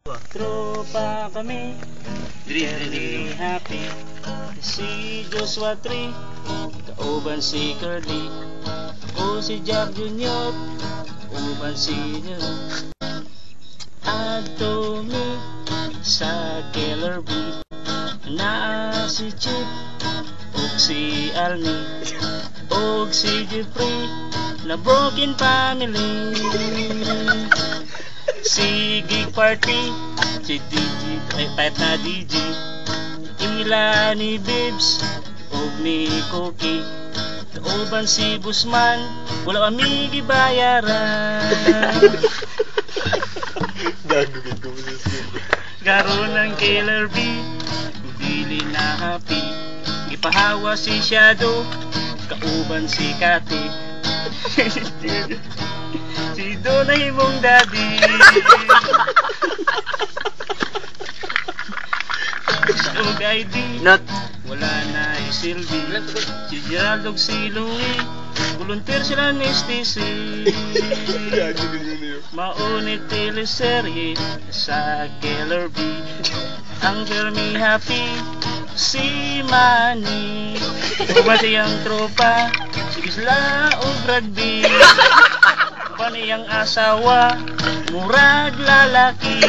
Tropa kami, really happy. Si Joshua Tree, kauban si Curly. O si Jack Jr., uban si Nero. Adto mi sa Killer Bee. Naa si Chip, og si Almi, og si Jeffrey, na broken family. Si Gig Party, si DJ, type na DJ. Ila ni Bibs, og ni Cookie. Kauban si Busman, wala kami gibayaran. Gagawin ko mo sa skin. Garo ng Killer Bee, dili na happy. Gipahawa si Shadow, kauban si Kati. Si Donay mong daddy. Og ID, Not. wala na isilbi. Si Gerald og si Louie, volunteer sila ni Stacy. Gagawin yun yun. Maunit teleserye sa Killer Bee. Ang Jeremy happy, si Manny. Ubati ang tropa, si Gisla o rugby. Ubati ang asawa, murag lalaki.